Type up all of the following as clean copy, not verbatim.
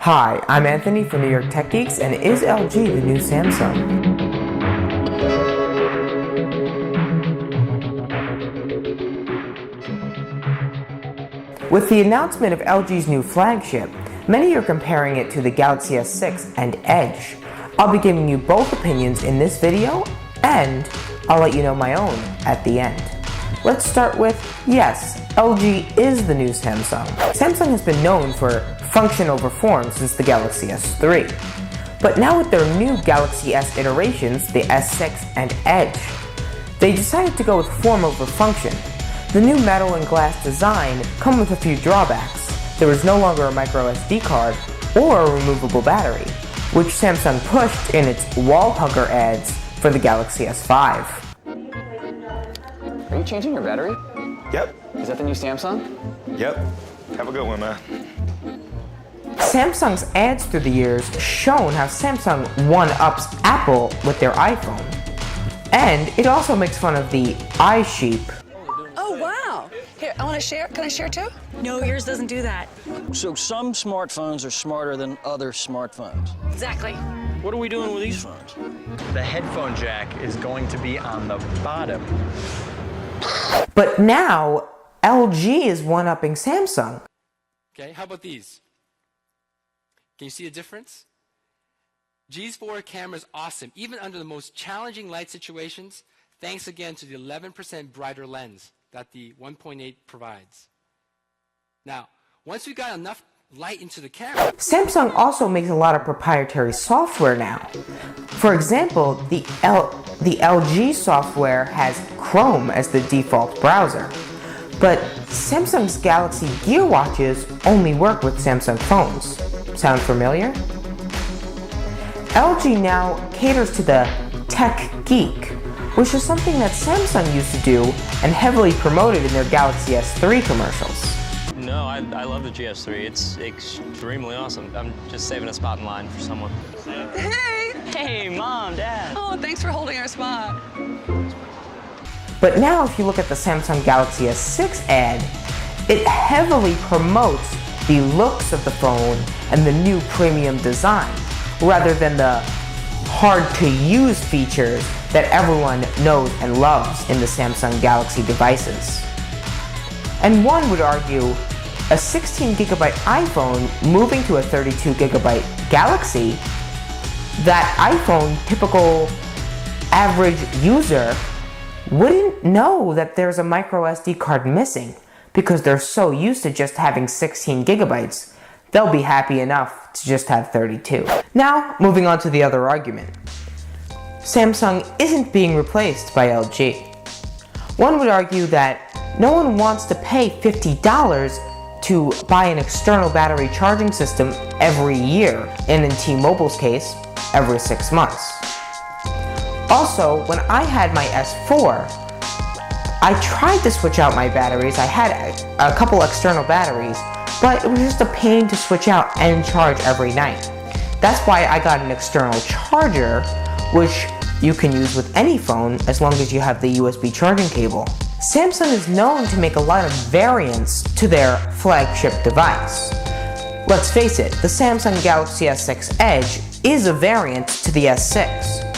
Hi, I'm Anthony from New York Tech Geeks, and is LG the new Samsung? With the announcement of LG's new flagship, many are comparing it to the Galaxy S6 and Edge. I'll be giving you both opinions in this video, and I'll let you know my own at the end. Let's start with, yes, LG is the new Samsung. Samsung has been known for function over form since the Galaxy S3. But now with their new Galaxy S iterations, the S6 and Edge, they decided to go with form over function. The new metal and glass design come with a few drawbacks. There is no longer a micro SD card or a removable battery, which Samsung pushed in its wall hugger ads for the Galaxy S5. Are you changing your battery? Yep. Is that the new Samsung? Yep. Have a good one, man. Samsung's ads through the years shown how Samsung one-ups Apple with their iPhone. And it also makes fun of the iSheep. Oh, wow. Here, I want to share. Can I share too? No, yours doesn't do that. So some smartphones are smarter than other smartphones. Exactly. What are we doing with these phones? The headphone jack is going to be on the bottom. But now, LG is one-upping Samsung. Okay, how about these? Can you see the difference? G's forward camera is awesome, even under the most challenging light situations, thanks again to the 11% brighter lens that the 1.8 provides. Now, once we got enough light into the camera... Samsung also makes a lot of proprietary software now. For example, the LG software has Chrome as the default browser. But Samsung's Galaxy Gear watches only work with Samsung phones. Sound familiar? LG now caters to the Tech Geek, which is something that Samsung used to do and heavily promoted in their Galaxy S3 commercials. No, I love the GS3. It's extremely awesome. I'm just saving a spot in line for someone. Hey! Hey, Mom, Dad. Oh, thanks for holding our spot. But now if you look at the Samsung Galaxy S6 ad, it heavily promotes the looks of the phone and the new premium design, rather than the hard-to-use features that everyone knows and loves in the Samsung Galaxy devices. And one would argue, a 16GB iPhone moving to a 32GB Galaxy, that iPhone typical average user wouldn't know that there's a micro SD card missing because they're so used to just having 16GB. They'll be happy enough to just have 32. Now, moving on to the other argument. Samsung isn't being replaced by LG. One would argue that no one wants to pay $50 to buy an external battery charging system every year, and in T-Mobile's case, every 6 months. Also, when I had my S4, I tried to switch out my batteries. I had a couple external batteries, but it was just a pain to switch out and charge every night. That's why I got an external charger, which you can use with any phone as long as you have the USB charging cable. Samsung is known to make a lot of variants to their flagship device. Let's face it, the Samsung Galaxy S6 Edge is a variant to the S6.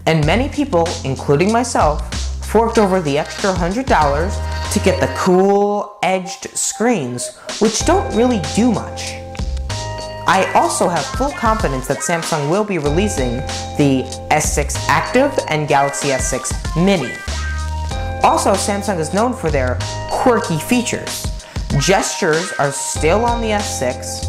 And many people, including myself, forked over the extra $100 to get the cool, edged screens, which don't really do much. I also have full confidence that Samsung will be releasing the S6 Active and Galaxy S6 Mini. Also, Samsung is known for their quirky features. Gestures are still on the S6,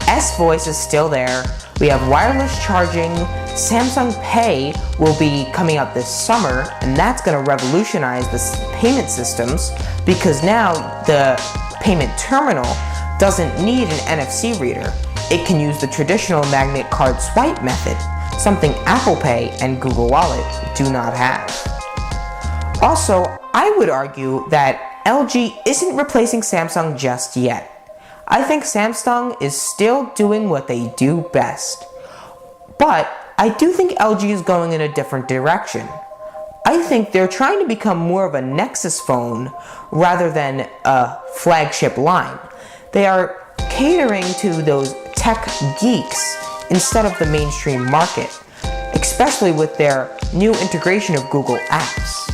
S-Voice is still there, we have wireless charging, Samsung Pay will be coming out this summer, and that's going to revolutionize the payment systems because now the payment terminal doesn't need an NFC reader. It can use the traditional magnet card swipe method, something Apple Pay and Google Wallet do not have. Also, I would argue that LG isn't replacing Samsung just yet. I think Samsung is still doing what they do best. But I do think LG is going in a different direction. I think they're trying to become more of a Nexus phone rather than a flagship line. They are catering to those tech geeks instead of the mainstream market, especially with their new integration of Google Apps.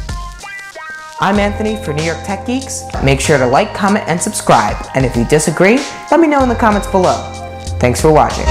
I'm Anthony for New York Tech Geeks. Make sure to like, comment, and subscribe. And if you disagree, let me know in the comments below. Thanks for watching.